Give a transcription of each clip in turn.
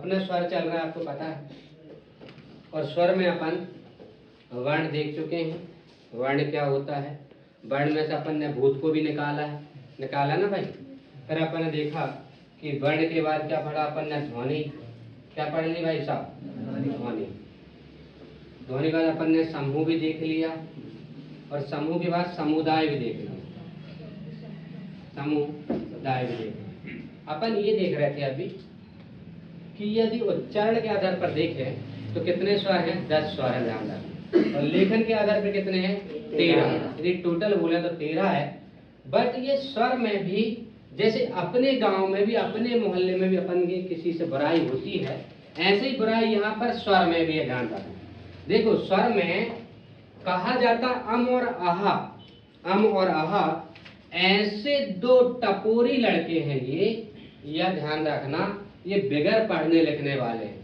अपना स्वर चल रहा है, आपको पता है। और स्वर में अपन वर्ण देख चुके हैं, वर्ण क्या होता है। वर्ण में से अपन ने भूत को भी निकाला है, निकाला ना भाई। फिर अपन ने देखा कि वर्ण के बाद क्या पढ़ा अपन ने, ध्वनि। क्या पढ़ ली भाई साहब, ध्वनि। ध्वनि के बाद अपन ने समूह भी देख लिया, और समूह के बाद समुदाय भी देख लिया, समुदाय भी देख लिया। अपन ये देख रहे थे अभी कि यदि उच्चारण के आधार पर देखें तो कितने स्वर हैं, 10 स्वर है, ध्यान रखना। और लेखन के आधार पर कितने हैं, 13। यदि टोटल बोले तो 13 है। बट ये स्वर में भी, जैसे अपने गांव में भी, अपने मोहल्ले में भी अपन की किसी से बुराई होती है, ऐसे ही बुराई यहाँ पर स्वर में भी है, ध्यान रखना। देखो स्वर में कहा जाता अम और आहा, अम और आहा ऐसे 2 टपोरी लड़के हैं ये, यह ध्यान रखना। ये बगैर पढ़ने लिखने वाले हैं,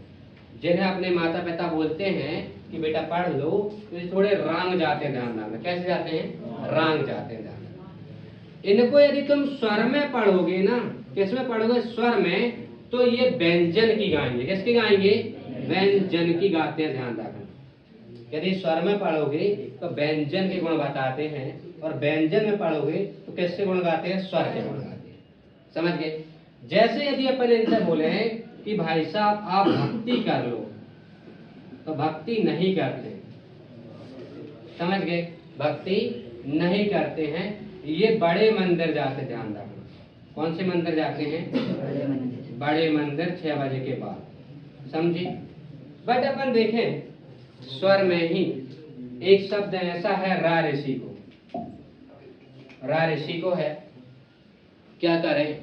जिन्हें अपने माता पिता बोलते हैं कि बेटा पढ़ लो, तो ये थोड़े रांग जाते हैं, ध्यान रखना। कैसे जाते हैं, रांग जाते हैं, ध्यान रखना। इनको यदि तुम स्वर में पढ़ोगे ना, किसमें पढ़ोगे, स्वर में, तो ये व्यंजन की गाएंगे। किसकी गाएंगे, व्यंजन की गाते हैं, ध्यान रखना। यदि स्वर में पढ़ोगे तो व्यंजन के गुण बताते हैं, और व्यंजन में पढ़ोगे तो किसके गुण गाते हैं, स्वर के गुण गाते हैं। समझ गए। जैसे यदि अपन इनसे बोले कि भाई साहब आप भक्ति कर लो, तो भक्ति नहीं करते, समझ गए, भक्ति नहीं करते हैं। ये बड़े मंदिर जाते, ध्यान रखना। कौन से मंदिर जाते हैं, बड़े मंदिर 6 बजे के बाद, समझे। बट अपन देखें स्वर में ही एक शब्द ऐसा है, रा ऋषि को, रा ऋषि को है। क्या करें,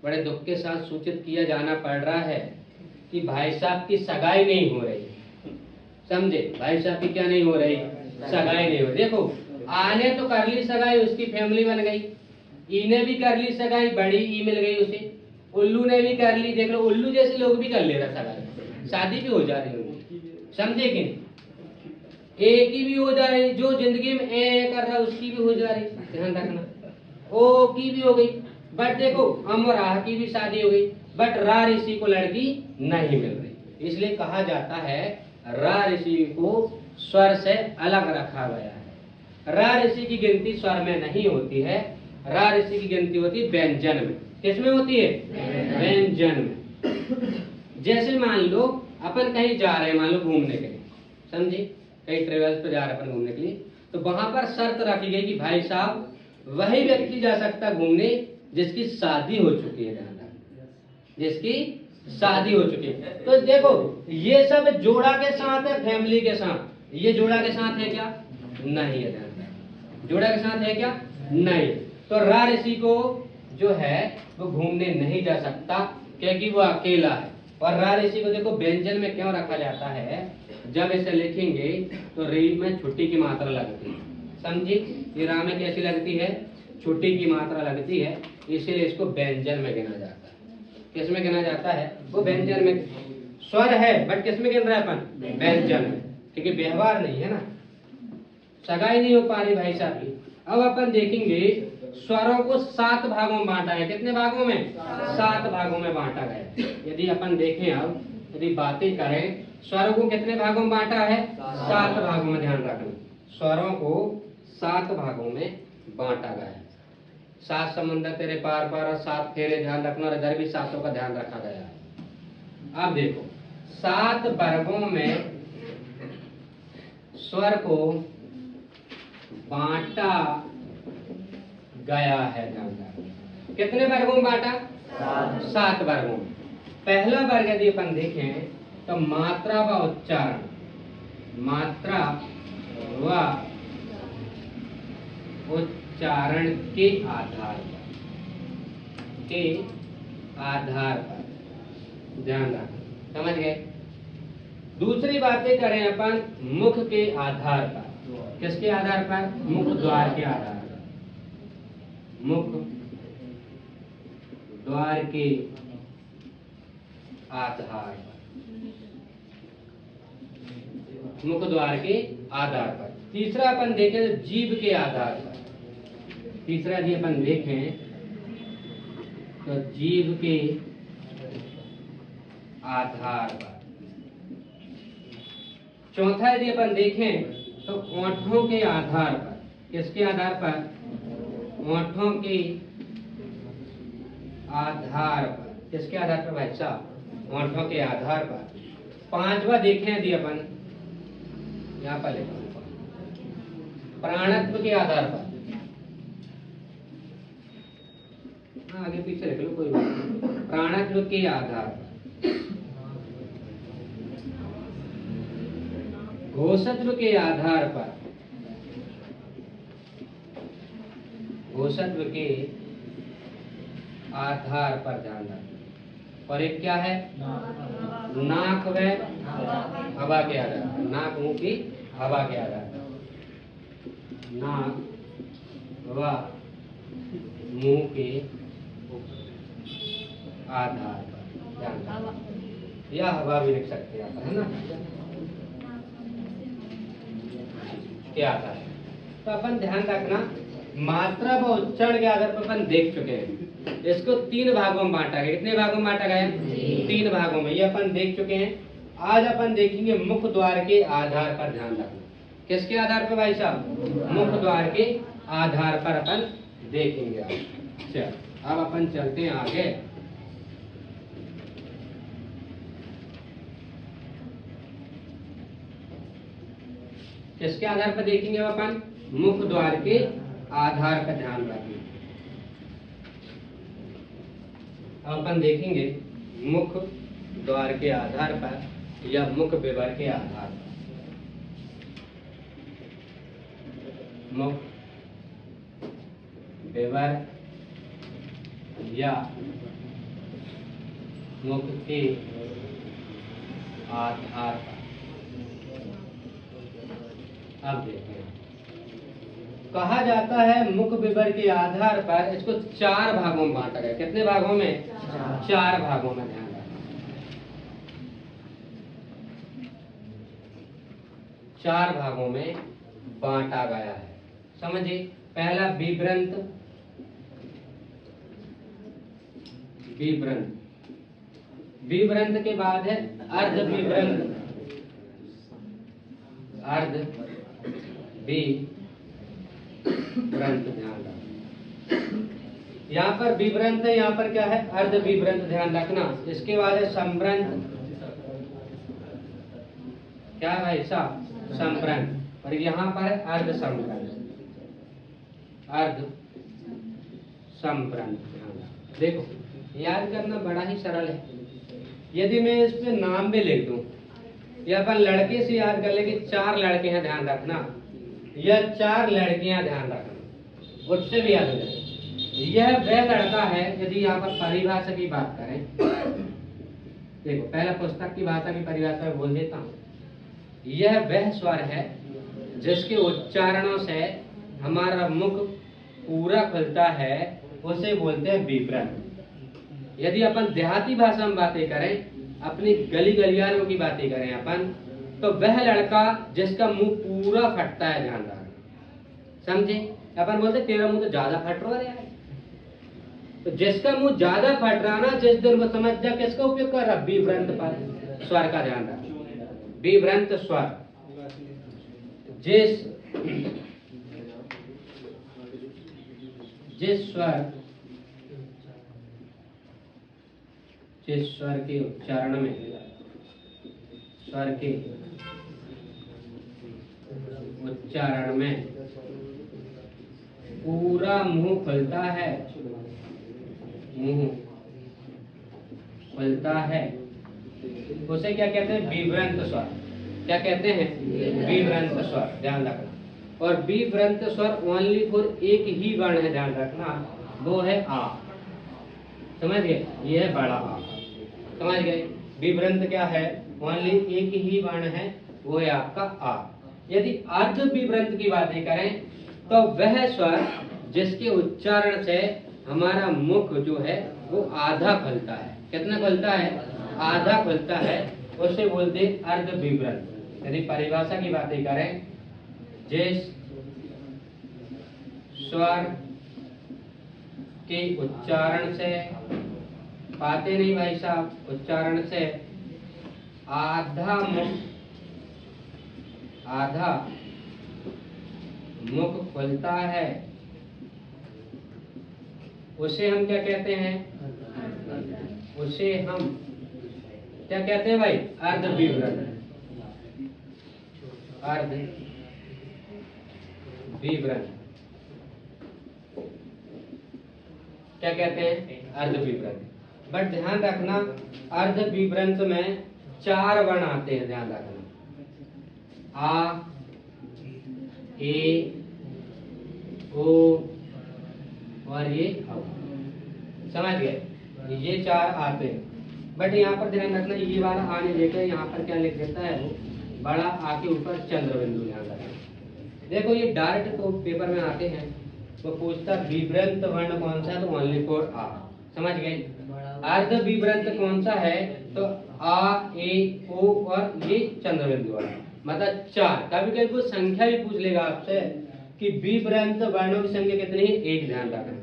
बड़े दुख के साथ सूचित किया जाना पड़ रहा है कि भाई साहब की सगाई नहीं हो रही, समझे। भाई साहब की क्या नहीं हो रही, सगाई नहीं हो रही। देखो आने तो कर ली सगाई, उसकी फैमिली बन गई। इने भी कर ली सगाई, बड़ी ई मिल गई उसे। उल्लू ने भी कर ली, देख लो उल्लू जैसे लोग भी कर ले रहा सगाई, शादी भी हो जा रही होगी, समझे कि नहीं। ए की भी हो जा रही, जो जिंदगी में ए कर रहा उसकी भी हो जा रही, ध्यान रखना। ओ की भी हो गई। बट देखो अम और आह की भी शादी हो गई, बट रा ऋषि को लड़की नहीं मिल रही। इसलिए कहा जाता है रा ऋषि को स्वर से अलग रखा गया है। रा ऋषि की गिनती स्वर में नहीं होती है, रा ऋषि की गिनती होती है व्यंजन में। किसमें होती है, व्यंजन में। जैसे मान लो अपन कहीं जा रहे हैं, मान लो घूमने के लिए, समझे, कहीं ट्रेवल्स पे जा रहे हैं अपन घूमने के लिए, तो वहां पर शर्त रखी गई कि भाई साहब वही व्यक्ति जा सकता घूमने जिसकी शादी हो चुकी है, जिसकी शादी हो चुकी है। तो देखो ये सब जोड़ा के साथ है, फैमिली के साथ। ये जोड़ा के साथ है क्या, नहीं है, जोड़ा के साथ है क्या, नहीं। तो रा ऋषि को जो है वो घूमने नहीं जा सकता, क्योंकि वो अकेला है। और रा ऋषि को देखो व्यंजन में क्यों रखा जाता है, जब इसे लिखेंगे तो री में छुट्टी की मात्रा लगती है, समझी। ये रा में कैसी लगती है, छुट्टी की मात्रा लगती है, इसीलिए इसको व्यंजन में गिना जाता है। किस में गिना जाता है, वो व्यंजन में। स्वर है बट किस में गिन रहे हैं अपन, व्यंजन में, क्योंकि व्यवहार नहीं है ना, सगाई नहीं हो पा रही भाई साहब की। अब अपन देखेंगे स्वरों को 7 भागों में बांटा है। कितने भागों में, 7 भागों में बांटा गया। यदि अपन देखें, अब यदि बातें करें, स्वरों को कितने भागों में बांटा है, 7 भागों में, ध्यान रखना। स्वरों को 7 भागों में बांटा गया है। 7 समुंदर तेरे पार पार और 7 फेरे, ध्यान रखना। और इधर भी 7 का ध्यान रखा गया है। अब देखो 7 वर्गों में स्वर को बांटा गया है, ध्यान रखना। कितने वर्गों में बांटा, 7 वर्गों में। पहला वर्ग यदि अपन देखें तो मात्रा व उच्चारण, मात्रा व उच्चारण के आधार पर ध्यान रखना, समझ गए। दूसरी बातें करें अपन मुख के आधार पर। किसके आधार पर, मुख द्वार के आधार पर, मुख द्वार के आधार पर, मुख द्वार के आधार पर। तीसरा अपन देखें तो जीभ के आधार पर। तीसरा यदि अपन देखें तो जीभ के आधार पर। चौथा यदि अपन देखें तो ओंठों के आधार पर, किसके आधार पर? ओंठों के आधार पर। किसके आधार पर भाई साहब? ओंठों के आधार पर। पांचवा देखें यदि अपन, यहाँ पर लिखा प्राणत्व के आधार पर। आगे पीछे लिख लो कोई बात नहीं। प्राणत्व के आधार पर। घोषत्व के आधार पर। घोषत्व के आधार पर ध्यान रखना। और एक क्या है? नाक व हवा के आधार पर। नाक मुंह की हवा के आधार पर। नाक व मुंह के आधार पर ध्यान रखना। या हवा भी लिख सकते हैं, है ना? क्या आता है तो अपन ध्यान रखना। मात्रा व उच्चारण के आधार पर अपन देख चुके हैं। इसको 3 भागों में बांटा गया। कितने भागों में बांटा गया? 3 भागों में। ये अपन देख चुके हैं। आज अपन देखेंगे मुख द्वार के आधार पर। ध्यान रखना। किसके आधार पर भाई साहब? मुख द्वार के आधार पर अपन देखेंगे। चल अब अपन चलते हैं आगे। किसके आधार पर देखेंगे अपन? मुख द्वार के आधार का ध्यान रखें। अब अपन देखेंगे मुख द्वार के आधार पर या मुख विवर के आधार पर। मुख विवर या मुख के आधार पर। अब देखिए, कहा जाता है मुख विवर के आधार पर इसको 4 भागों में बांटा गया। कितने भागों में? 4 भागों में। ध्यान रखना, 4 भागों में बांटा गया है। समझिए, पहला विवृंत। विवृंत, विवृंत के बाद है अर्ध विवृंत। अर्ध विवृंत। ध्यान रखना, यहाँ पर विवृंत है, यहाँ पर क्या है? अर्ध विवृंत। ध्यान रखना। इसके बाद है संवृंत। क्या है भाई साहब? संवृंत। और यहाँ पर है अर्ध संवृंत। अर्ध संवृंत। देखो, याद करना बड़ा ही सरल है। यदि मैं इस पे नाम भी लिख दूं, या अपन लड़के से याद कर ले कि 4 लड़के हैं, ध्यान रखना, या 4 लड़कियां, ध्यान रखना, उससे भी याद हो जाए। यह वह लड़का है, यदि यहाँ पर परिभाषा की बात करें, देखो पहला पुस्तक की भाषा की परिभाषा बोल देता हूँ। यह वह स्वर है जिसके उच्चारणों से हमारा मुख पूरा खुलता है, उसे बोलते हैं विवृंत। यदि अपन देहाती भाषा में बातें करें, अपनी गली गलियारों की बातें करें अपन, तो वह लड़का जिसका मुंह पूरा फटता है। ध्यान रखना, समझे? अपन बोलते तेरा मुंह तो ज्यादा फट रहा है। तो जिसका मुंह ज्यादा फट रहा ना, जिस दिन वो समझ जा किसका उपयोग कर रहा? विवृंत पर स्वर का ध्यान रखना। विवृंत स्वर। जिस स्वर के उच्चारण में, स्वर के उच्चारण में पूरा मुंह खुलता है, मुंह खुलता है, उसे क्या कहते हैं? विवृंत स्वर। क्या कहते हैं? विवृंत स्वर। ध्यान रखना। और विवृंत स्वर ओनली फॉर एक ही वर्ण है, ध्यान रखना, वो है आ। समझ गए? ये है बड़ा आ। समझ गए? विवृंत क्या है? ओनली एक ही वर्ण है, वो है आपका आ। यदि अर्ध विवृंत की बातें करें, तो वह स्वर जिसके उच्चारण से हमारा मुख जो है वो आधा खुलता है। कितना खुलता है? आधा खुलता है, उसे बोलते अर्ध विवृंत। यदि परिभाषा की बातें करें, जिस स्वर के उच्चारण से, पाते नहीं भाई साहब, उच्चारण से आधा मुख खुलता है, उसे हम क्या कहते हैं? उसे हम क्या कहते हैं भाई? अर्ध विवरण। अर्ध विवरण क्या कहते हैं? अर्ध विवरण। बट ध्यान रखना, अर्ध विवरण में 4 वर्ण आते हैं, ध्यान रखना। आ, ए, ओ और ये औ। समझ गए? ये 4 आते हैं। बट यहाँ पर ध्यान रखना, ये वाला आने देकर यहाँ पर क्या लिख देता है वो? बड़ा आ के ऊपर चंद्र बिंदु। ध्यान रखना। देखो ये डायरेक्ट तो पेपर में आते हैं, वो पूछता विवृंत वर्ण कौन सा है, तो ओनली फॉर आ। समझ गए? अर्ध विवृंत कौन सा है, तो आ, ए, ओ और ये चंद्र बिंदु वाला, मतलब 4। कभी कभी वो संख्या भी पूछ लेगा आपसे कि विवृंत वर्णों की संख्या कितनी है, 1 ध्यान रखना।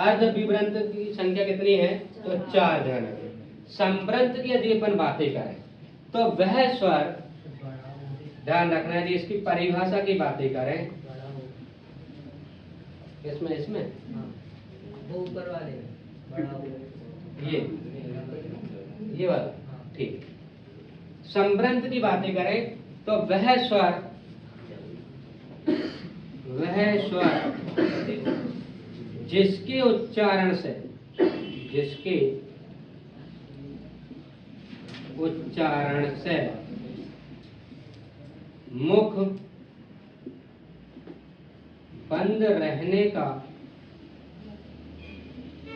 अर्ध विवृंत की संख्या कितनी है, तो 4 ध्यान रखना। संवृंत की यदि अपन बातें करें तो वह स्वर, ध्यान रखना जी, इसकी परिभाषा की बातें करें, इसमें वो ऊपर वाले ये वाला, ठीक। संवृंत की बातें करें तो वह स्वर जिसके उच्चारण से मुख बंद रहने का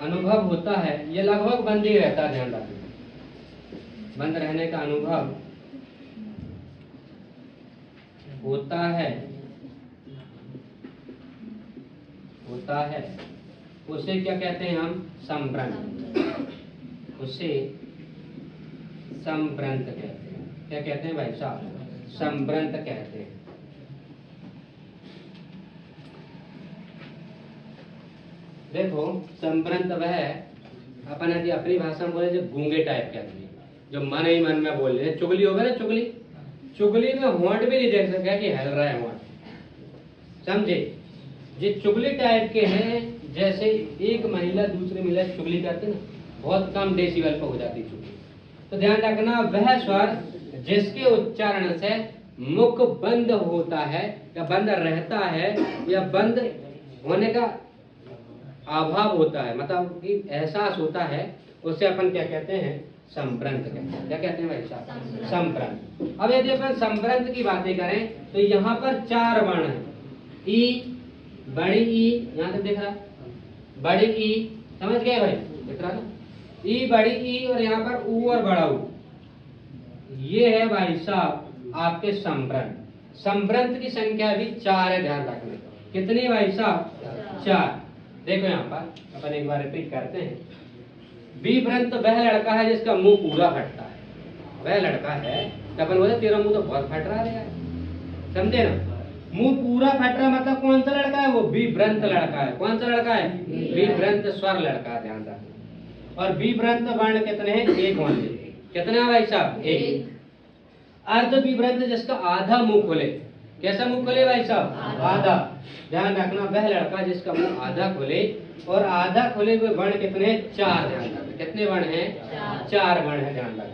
अनुभव होता है, ये लगभग बंद ही रहता है, ध्यान रखना। बंद रहने का अनुभव होता है, उसे क्या कहते हैं हम? संवृंत। उसे संवृंत कहते हैं। क्या कहते हैं भाई साहब? संवृंत कहते हैं। देखो संवृंत वह है, अपन यदि अपनी भाषा में बोले जो गूंगे टाइप के आदमी, जो मन ही मन में बोल रहे। चुगली हो गया ना, चुगली में होंठ भी नहीं देख सकता कि हिल रहा है होंठ, समझे? ये चुगली टाइप के हैं, जैसे एक महिला दूसरी महिला चुगली करती ना, बहुत कम डेसिबल पर हो जाती चुगली। तो ध्यान रखना, वह स्वर जिसके उच्चारण से मुख बंद होता है या बंद रहता है या बंद होने का अभाव होता है, मतलब कि एहसास होता है, उसे अपन क्या कहते हैं? संवृंत कहते हैं। क्या कहते हैं भाई साहब? संवृंत। अब यदि अपन संवृंत की बातें करें तो यहाँ पर 4 वर्ण है। ई, बड़ी ई, यहाँ तक दिख रहा, बड़ी ई, समझ गए भाई? दिख रहा ना, ई, बड़ी ई, और यहाँ पर ऊ और बड़ा ऊ। ये है भाई साहब आपके संवृंत। संवृंत की संख्या भी 4 है, ध्यान रखना। कितनी भाई साहब? 4। देखो यहाँ पर अपन एक बार रिपीट करते हैं। विवृंत वह लड़का है जिसका मुंह पूरा फटता है, वह लड़का है। तो अपन बोले तेरा मुंह तो बहुत फट रहा है यार, समझे ना? मुंह पूरा फट रहा मतलब कौन सा लड़का है? वो विवृंत लड़का है। कौन सा लड़का है? विवृंत स्वर लड़का, ध्यान रखना। और विवृंत वर्ण कितने हैं? 1 ओनली। कितने हैं भाई साहब? 1। अर्ध विवृंत जिसका आधा मुंह खोले। कैसा मुंह खोले भाई साहब? आधा। ध्यान रखना, वह लड़का जिसका मुंह आधा खोले, और आधा खोले हुए वर्ण कितने हैं? 4, ध्यान रखना। कितने वर्ण हैं? 4 वर्ण है, ध्यान रखना।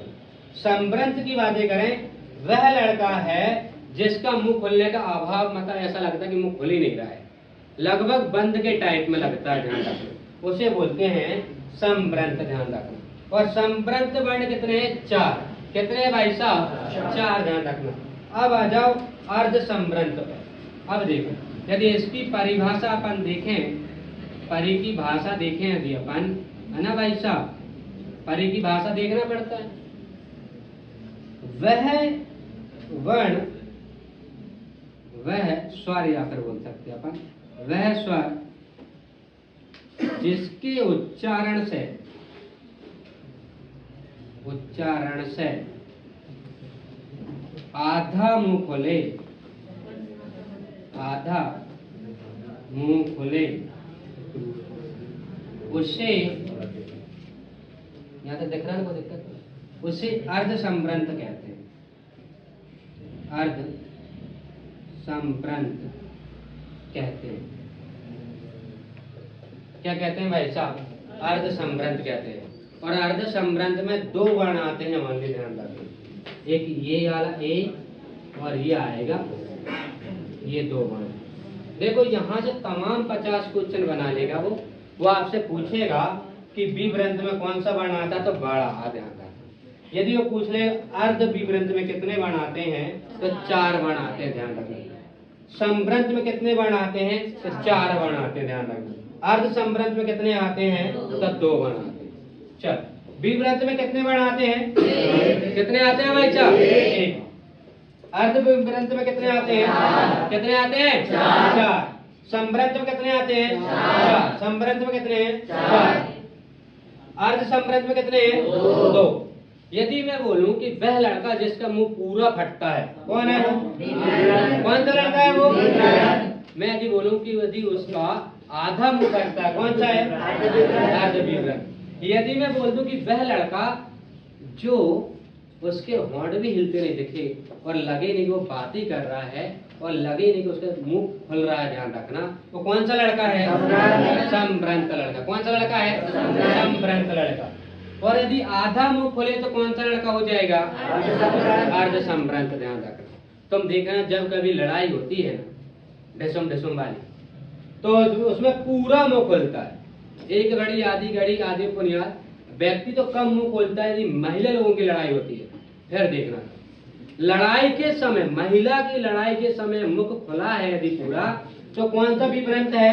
संवृंत की बातें करें, वह लड़का है जिसका मुंह खुलने का अभाव, मतलब ऐसा लगता है कि मुंह खुल ही नहीं रहा है, लगभग बंद के टाइप में लगता है, ध्यान रखना। उसे बोलते हैं संवृंत, ध्यान रखना। और संवृंत वर्ण कितने हैं? 4। कितने हैं भाई साहब? 4, ध्यान रखना। अब आ जाओ अर्ध संवृंत पर। अब देखो, यदि इसकी परिभाषा अपन देखें, परी की भाषा देखें यदि अपन, है ना भाई साहब, परी की भाषा देखना पड़ता है। वह वर्ण, वह स्वर, या फिर बोल सकते अपन वह स्वर जिसके उच्चारण से आधा मुंह खुले, उसे, यहाँ तक दिख रहा है, कोई दिक्कत, उसे अर्ध संवृंत कहते हैं। अर्ध संप्रंत कहते हैं। क्या कहते हैं भाई साहब? अर्ध संभ्रंत कहते हैं। और अर्ध संभ्रंत में दो वर्ण आते हैं, ओनली ध्यान रखना। एक ये वाला ए और ये आएगा, ये दो वर्ण। देखो यहाँ से तमाम 50 क्वेश्चन बना लेगा वो आपसे पूछेगा कि बी वृंत में कौन सा वर्ण आता है, तो बड़ा ध्यान रखना। यदि वो पूछ ले अर्ध बी वृंत में कितने वर्ण आते हैं, तो 4 वर्ण आते हैं, ध्यान रखना। संभ्रंत में कितने वर्ण आते हैं, तो 4 वर्ण आते हैं, ध्यान रखना। अर्ध संभ्रंत में कितने आते हैं, तो 2 वर्ण आते हैं। चल, बी वृंत में कितने वर्ण आते हैं? कितने आते हैं भाई साहब? 1। अर्ध वृंत में कितने आते हैं? कितने आते हैं? 4। संभ्रंत में कितने आते हैं? 4। संभ्रंत में कितने हैं? 4। अर्ध संभ्रंत में कितने हैं? 2। यदि मैं बोलूं कि वह लड़का जिसका मुंह पूरा फटता है, कौन है वो? कौन सा लड़का है वो? मैं यदि बोलूं कि यदि उसका आधा मुंह फटता है, कौन सा है? अर्ध विवरण। यदि मैं बोल दूं कि वह लड़का जो उसके होंठ भी हिलते नहीं दिखे और लगे नहीं कि वो बात ही कर रहा है और लगे नहीं कि उसका मुंह खुल रहा है, ध्यान रखना, वो कौन सा लड़का है? संभ्रंत लड़का। कौन सा लड़का है? संभ्रंत लड़का। और यदि आधा मुंह खोले तो कौन सा लड़का हो जाएगा? अर्ध संभ्रंत, ध्यान रखना। तुम देखना जब कभी लड़ाई होती है ना ढसम ढसम वाली, तो उसमें पूरा मुंह खोलता है, एक घड़ी आधी पुनियाद। व्यक्ति तो कम मुंह खोलता है यदि महिला लोगों की लड़ाई होती है। फिर देखना लड़ाई के समय, महिला की लड़ाई के समय मुख खुला है यदि पूरा, तो कौन सा विभ्रंत है?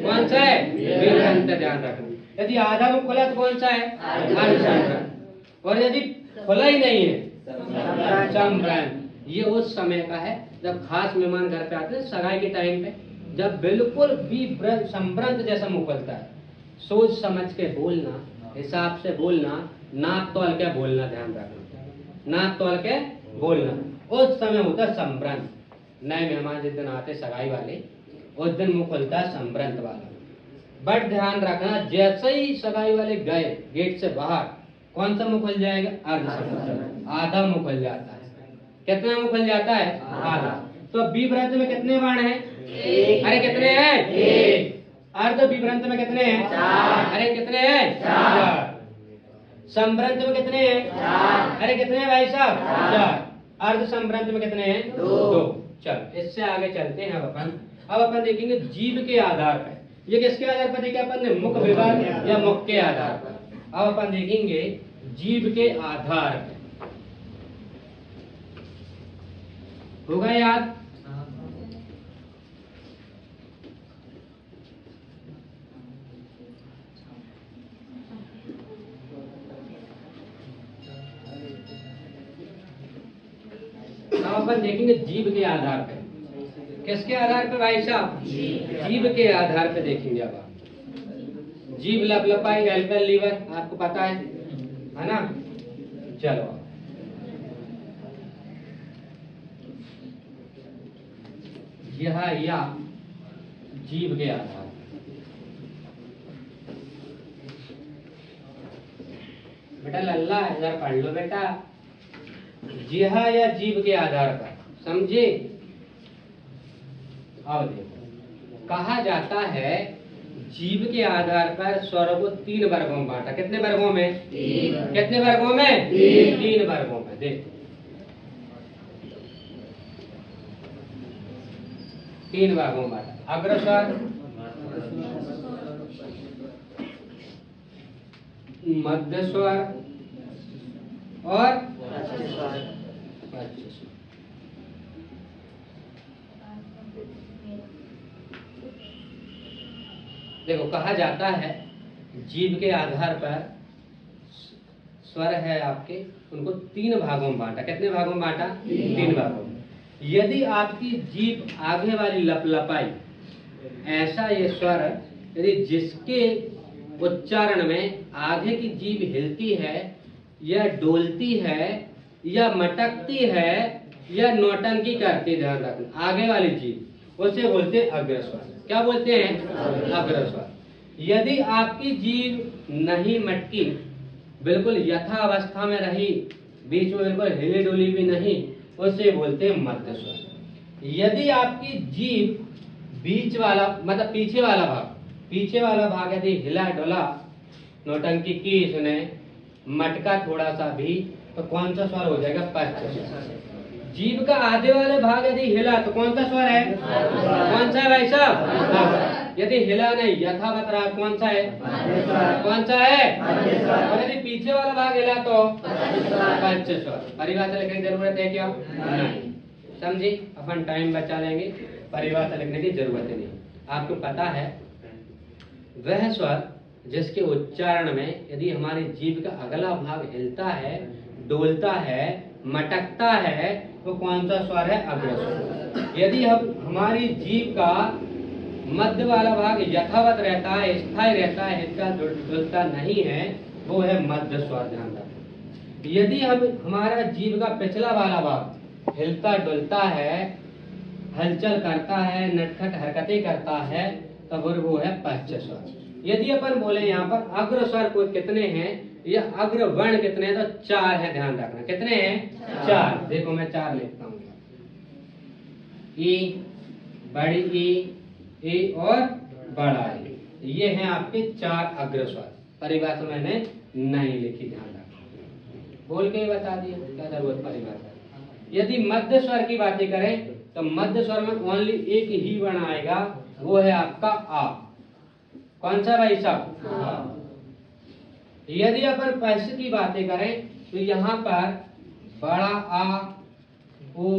कौन सा है? विभ्रंत, ध्यान रखना। यदि आधा मुंह खुला तो कौन सा है? अर्ध संभ्रंत। और यदि खुला ही नहीं है, संभ्रंत। ये उस समय का है जब खास मेहमान घर पे आते हैं सगाई के टाइम पे, जब बिल्कुल विभ्रंत संभ्रंत जैसा मुंह खुलता है। सोच समझ के बोलना, हिसाब से बोलना, नाक तोल के बोलना, ध्यान रखना, नाक तोल के बोलना। उस समय होता है संभ्रंत। नए मेहमान जिस दिन आते सगाई वाले, उस दिन मुंह खुलता है संभ्रंत वाला। बट ध्यान रखना, जैसे ही सगाई वाले गए गेट से बाहर, कौन सा मुंह खुल जाएगा? अर्ध संभ्रंत। आधा मुंह खुल जाता है। कितना मुंह खुल जाता है? आधा। तो विभ्रंत में कितने वर्ण हैं? अरे कितने हैं? 1। अर्ध विभ्रंत में कितने हैं? 4। अरे कितने हैं? 4। संभ्रंत में कितने हैं? 4। अरे कितने हैं भाई साहब? 4। अर्ध संभ्रंत में कितने हैं? 2। चल, इससे आगे चलते हैं अब अपन देखेंगे जीभ के आधार पर। ये किसके आधार पर देखा अपन ने? मुख विभाग या मुख के आधार पर। अब अपन देखेंगे जीभ के आधार पर। होगा याद? अब अपन देखेंगे जीभ के आधार पे। किसके आधार पे भाई साहब? जीभ के आधार पे देखेंगे। अब आप जीभ लपलपाई एल्कल लीवर आपको पता है ना? चलो यह या जीभ के आधार। बेटा लल्ला इधर पढ़ लो बेटा। जिहा या जीभ के आधार पर, समझे? अब देखो, कहा जाता है जीभ के आधार पर स्वर को 3 वर्गों में बांटा। कितने वर्गों में? 3। कितने वर्गों में? 3 वर्गों में। देखो 3 भागों में बांटा। अग्रस्वर, मध्य स्वर और पश्च स्वर। देखो कहा जाता है जीभ के आधार पर स्वर है आपके, उनको 3 भागों में बांटा। कितने भागों में बांटा? 3 भागों में। यदि आपकी जीभ आगे वाली लपलपाई, ऐसा ये स्वर यदि जिसके उच्चारण में आगे की जीभ हिलती है या डोलती है या मटकती है या नौटंकी करती, ध्यान रखना, आगे वाली जीभ, उसे बोलते हैं अग्रस्वर। क्या बोलते हैं? अग्रस्वर। यदि आपकी जीभ नहीं मटकी, बिल्कुल यथा अवस्था में रही, बीच में बिल्कुल हिली डुली भी नहीं, उसे बोलते हैं मध्य स्वर। यदि आपकी जीभ बीच वाला मतलब पीछे वाला भाग यदि हिला डुला, नौटंकी की इसने, मटका थोड़ा सा भी, तो कौन सा स्वर हो जाएगा? पश्च स्वर। जीभ का आधे वाले भाग यदि हिला तो कौन सा स्वर है? कौन सा है भाई साहब? यदि हिला नहीं, यथावत रहा, कौन सा है? कौन सा है? और यदि पीछे वाला भाग हिला तो पश्च स्वर। परिभाषा लिखने की जरूरत है क्या? नहीं। समझी? अपन टाइम बचा लेंगे, परिभाषा लिखने की जरूरत नहीं। आपको पता है वह स्वर जिसके उच्चारण में यदि हमारी जीभ का अगला भाग हिलता है, डोलता है, मटकता है, तो कौन सा स्वर है? अग्र स्वर। यदि हम हमारी जीभ का मध्य वाला भाग यथावत रहता है, स्थायी रहता है, हिलता डुलता नहीं है, वो है मध्य स्वर। ध्यान रखना। यदि हम हमारा जीभ का पिछला वाला भाग हिलता डुलता है, हलचल करता है, नटखट हरकतें करता है, तब वो है पश्च स्वर। यदि अपन बोले यहाँ पर अग्र स्वर को कितने हैं या अग्र वर्ण कितने हैं, तो 4 है। ध्यान रखना। कितने हैं? 4। देखो मैं 4 लिखता हूँ। ई, बड़ी ई और बड़ा ई, ये हैं आपके 4 अग्र स्वर। परिभाषा मैंने नहीं लिखी, ध्यान रखना। बोल के ही बता दिया, क्या जरूरत परिभाषा। यदि मध्य स्वर की बातें करें तो मध्य स्वर में ओनली एक ही वर्ण आएगा, वो है आपका आ। कौन सा भाई साहब? यदि अपन पश्च की बातें करें तो यहाँ पर बड़ा आ, ओ,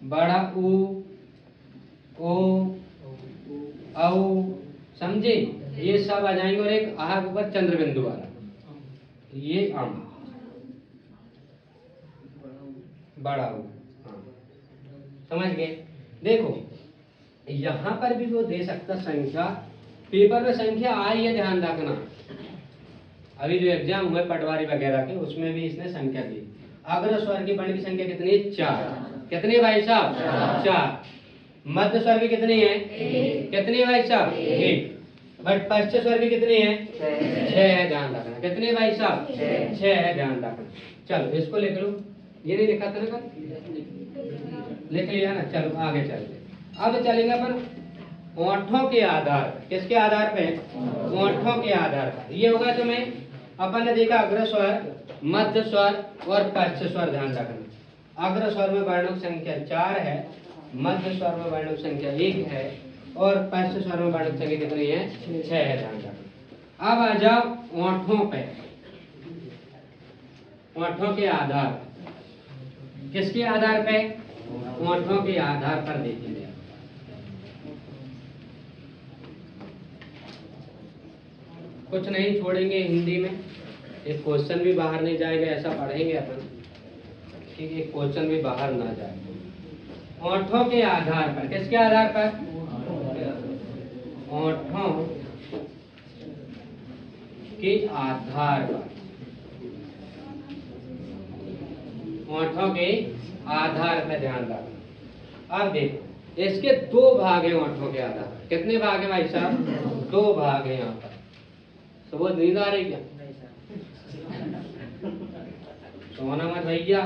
बड़ा ऊ, ओ, औ, समझे? ये सब आ जाएंगे। और एक आ के ऊपर चंद्र बिंदु वाला, ये आम, बड़ा ऊ। हाँ, समझ गए? देखो यहाँ पर भी वो दे सकता संख्या, पेपर में संख्या आई है, ध्यान रखना। अभी जो एग्जाम हुए पटवारी वगैरह के, उसमें भी इसने संख्या दी। अग्र स्वर की वर्ण की संख्या कितनी है? 4। कितनी भाई साहब? 4। मध्य स्वर की कितनी है? कितनी भाई साहब? 1। बट पश्च स्वर की कितनी है? 6 है। ध्यान रखना। कितनी भाई साहब? 6 है। ध्यान रखना। चलो इसको लिख लो। ये नहीं लिखा था ना कल? लिख लिया ना? चलो आगे चलते। अब चलेंगे अपन ओंठों के आधार पर। किसके आधार पे? ओंठों के आधार पर। ये होगा तुम्हें, अपन ने देखा अग्र स्वर, मध्य स्वर और पश्च स्वर। ध्यान रखना। अग्र स्वर में वर्णों की संख्या 4 है, मध्य स्वर में वर्णों की संख्या 1 है और पश्च स्वर में वर्णों की संख्या कितनी है? 6 है। ध्यान रखना। अब आ जाओ ओंठों पे। ओंठों के आधार। किसके आधार पे? ओंठों के आधार पर देखेंगे। कुछ नहीं छोड़ेंगे हिंदी में, एक क्वेश्चन भी बाहर नहीं जाएगा, ऐसा पढ़ेंगे अपन कि एक क्वेश्चन भी बाहर ना जाए। ओंठों के आधार पर। किसके आधार पर? ओंठों के आधार पर। ओंठों के आधार पर ध्यान रखना। अब देखो इसके 2 भाग हैं ओंठों के आधार पर। कितने भाग हैं भाई साहब? 2 भाग हैं यहाँ पर। तो वो नींद आ रही क्या? सोना मत भैया।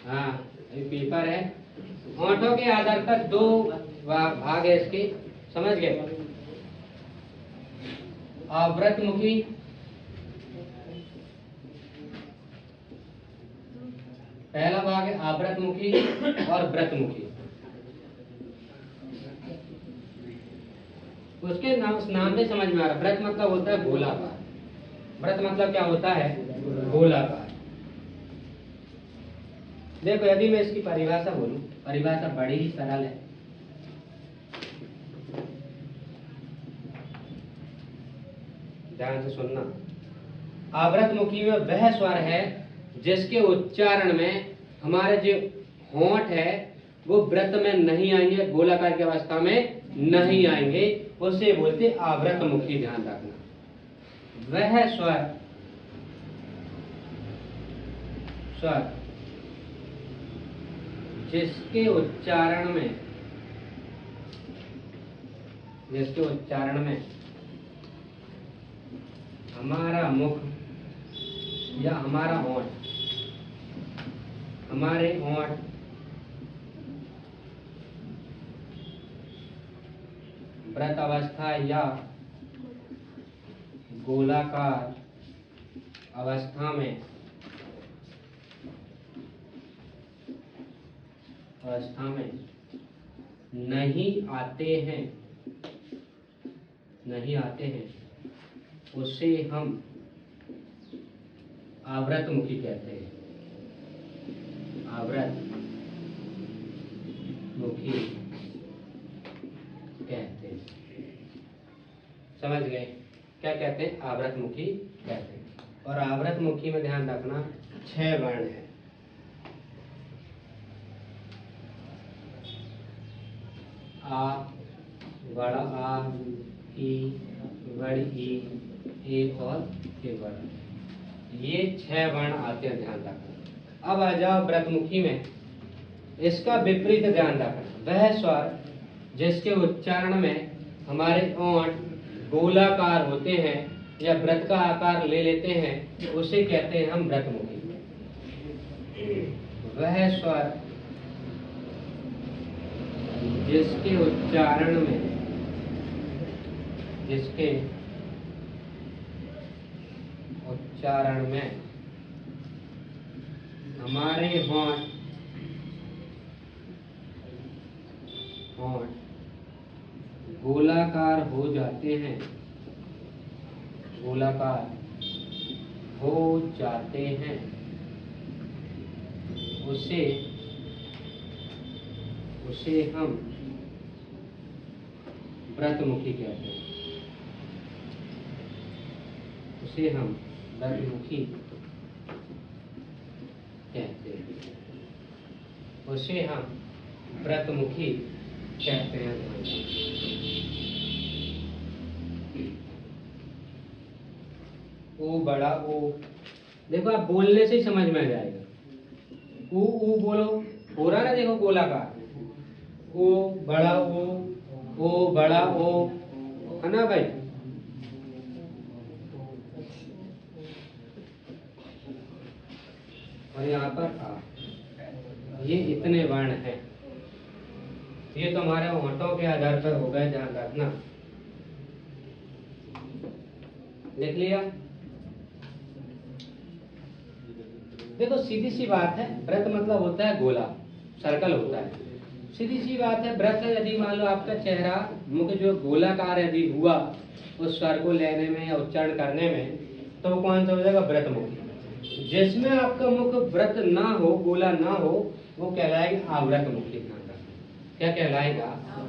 हाँ, ये पेपर है। ओंठों के आधार पर 2 भाग है इसके, समझ गए? आवृतमुखी पहला भाग है आवृतमुखी और व्रतमुखी। उसके नाम, उस नाम से समझ में आ रहा है। व्रत मतलब होता है गोलाकार। व्रत मतलब क्या होता है? गोलाकार। देखो यदि मैं इसकी परिभाषा बोलूं, परिभाषा बड़ी ही सरल है। ध्यान से सुनना। आवृतमुखी में वह स्वर है जिसके उच्चारण में हमारे जो होंठ है वो व्रत में नहीं आएंगे, गोलाकार की अवस्था में नहीं आएंगे, उसे बोलते आवृतमुखी। ध्यान रखना। वह स्वर जिसके उच्चारण में हमारा मुख या हमारा हमारे होंठ वृत्त अवस्था या गोलाकार अवस्था में नहीं आते हैं उसे हम आवृतमुखी कहते हैं। आवृतमुखी कहते हैं। समझ गए? क्या कहते हैं? आवृतमुखी कहते हैं। और आवृतमुखी में ध्यान रखना 6 वर्ण है। आ, बड़ा आ, ई, बड़ी ई, ए और ए बड़ा, ये 6 वर्ण आते हैं, ध्यान रखना। अब आ जाओ व्रतमुखी में, इसका विपरीत ध्यान रखना। वह स्वर जिसके उच्चारण में हमारे ओंठ गोलाकार होते हैं या व्रत का आकार ले लेते हैं, उसे कहते हैं हम व्रतमुखी। वह स्वर जिसके उच्चारण में हमारे होंठ गोलाकार हो जाते हैं, उसे हम व्रतमुखी कहते हैं। उसे हम व्रतमुखी कहते हैं। ओ बड़ा ओ, देखो आप बोलने से ही समझ में आ जाएगा। ऊ बोलो, हो रहा ना, देखो गोलाकार। ओ बड़ा ओ, है ना भाई? और यहाँ पर आ, ये इतने वर्ण हैं। ये तो हमारे होंठों के आधार पर हो गए, ध्यान रखना। देख लिया? देखो सीधी सी बात है, व्रत मतलब होता है गोला, सर्कल होता है। सीधी सी बात है, व्रत यदि मान लो आपका चेहरा मुख जो गोलाकार यदि हुआ उस स्वर को लेने में या उच्चारण करने में, तो वो कौन सा हो जाएगा? व्रतमुखी। जिसमें आपका मुख व्रत ना हो, गोला ना हो, वो कहलाएगा आवृतमुखी। क्या कहलाएगा?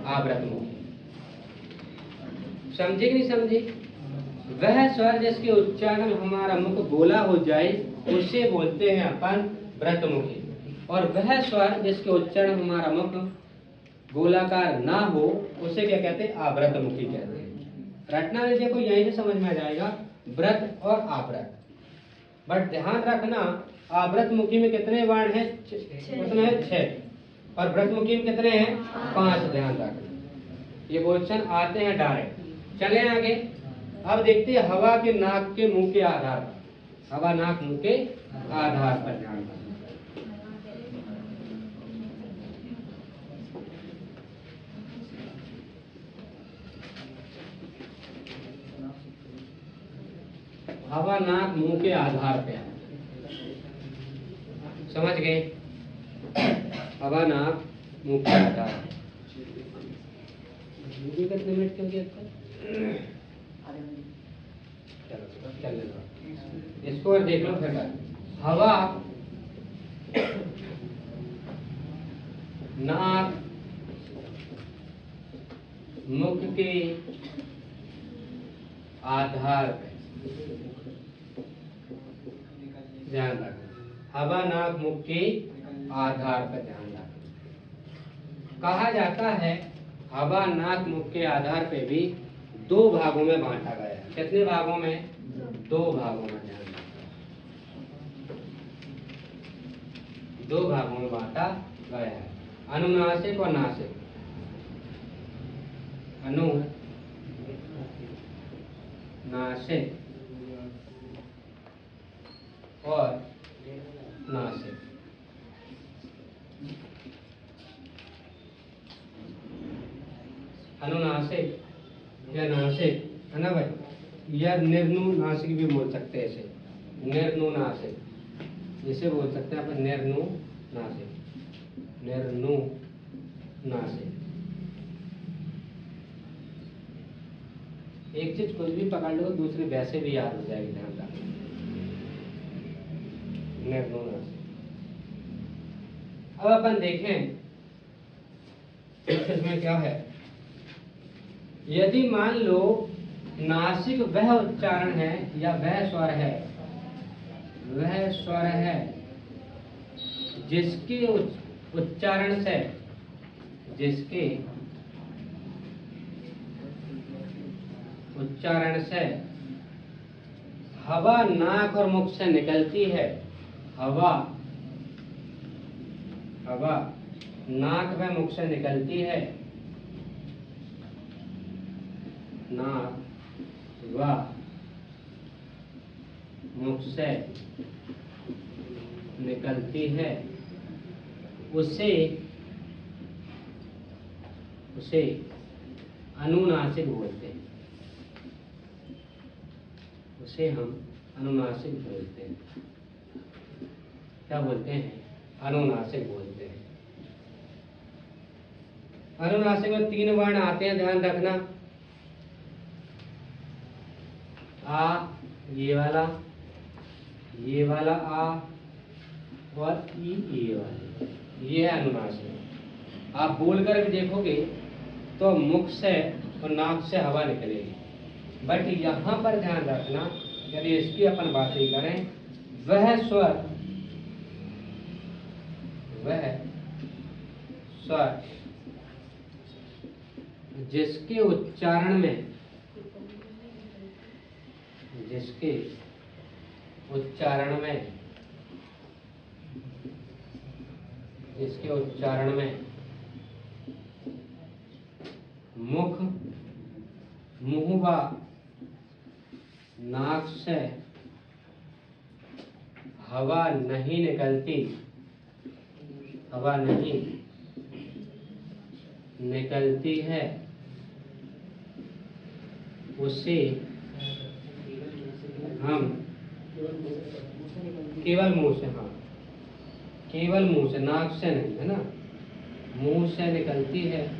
आवृतमुखी। समझे कि नहीं समझे? वह स्वर जिसके उच्चारण में हमारा मुख गोला हो जाए उसे बोलते हैं अपन व्रतमुखी। और वह स्वर जिसके उच्चारण हमारा मुख गोलाकार ना हो उसे क्या कहते हैं? आवृतमुखी कहते हैं। रटना में देखो यहीं से समझ में आ जाएगा, व्रत और आवृत। बट ध्यान रखना, आवृतमुखी में कितने वर्ण हैं? कितने हैं? 6। और व्रतमुखी में कितने हैं? 5। ध्यान रखना, ये क्वेश्चन आते हैं डायरेक्ट। चले आगे। अब देखते हैं हवा के नाक के मुंह के आधार पर। हवा नाक मुंह के आधार पर ध्यान रखना। हवा नाक मुंह के आधार पे, समझ गए? हवा नाक मुंह के आधार। कितने मिनट क्यों किया? चलो इसको और देख लो फिर। हवा नाक मुख के आधार पे, ध्यान रखना। हवा नाक मुख के आधार पर ध्यान रखना। कहा जाता है हवा नाक मुख के आधार पे भी 2 भागों में बांटा गया है। कितने भागों में? 2 भागों में। ध्यान रखना, 2 भागों में बांटा गया है, अनुनासिक और नासिक। अनुनासिक और नासिक। अनुनासिक या नासिक, है ना भाई, या निर्नुनासिक भी बोल सकते हैं इसे, निर्नुनासिक, इसे बोल सकते हैं अपन निर्नुनासिक, निर्नुनासिक। एक चीज कुछ भी पकड़ लो दूसरी वैसे भी याद हो जाएगी, ध्यान रखना। निर्नुनासिक। अब अपन देखें इसमें क्या है। यदि मान लो नासिक वह उच्चारण है या वह स्वर है, वह स्वर है जिसके उच्चारण से, जिसके उच्चारण से हवा नाक और मुख से निकलती है, हवा नाक व मुख से निकलती है, नाक व मुख से निकलती है, उसे अनुनासिक बोलते हैं, उसे हम अनुनासिक बोलते हैं। क्या बोलते हैं? अनुनासिक बोलते हैं। अनुनासिक में 3 वर्ण आते हैं, ध्यान रखना। आ, ये वाला आ, और ई, ये वाला, ये है अनुनासिक। आप बोलकर भी देखोगे तो मुख से और नाक से हवा निकलेगी, बट यहाँ पर ध्यान रखना, यदि इसकी अपन बात ही करें, वह स्वर जिसके उच्चारण में मुंह व नाक से हवा नहीं निकलती है, उसे हम केवल मुंह से, हाँ केवल मुंह से, नाक से नहीं, है ना, मुंह से निकलती है,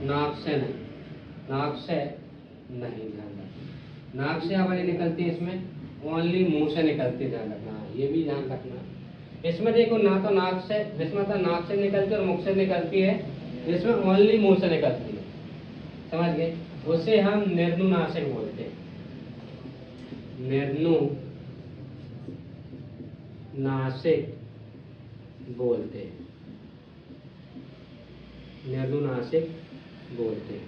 नाक से नहीं, ध्यान रखना। नाक से हवा नहीं निकलती इसमें, ओनली मुंह से निकलती, ध्यान रखना, ये भी ध्यान रखना। इसमें देखो ना तो नाक से, इसमें तो नाक से निकलती और मुख से निकलती है, इसमें ओनली मुंह से निकलती है, समझ गए? उसे हम निर्नुनासिक बोलते हैं, निर्नुनासिक बोलते हैं, निर्नुनासिक बोलते हैं।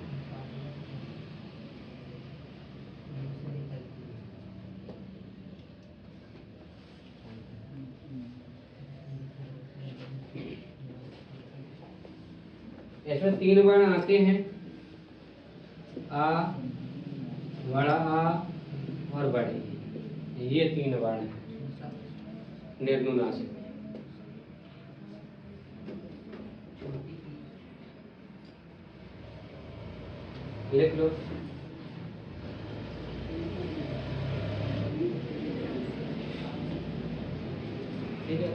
इसमें 3 वर्ण आते हैं, आ, बड़ा आ और बड़े, ये 3 वर्ण हैं निर्नुनासिक। लिख लो। ठीक है।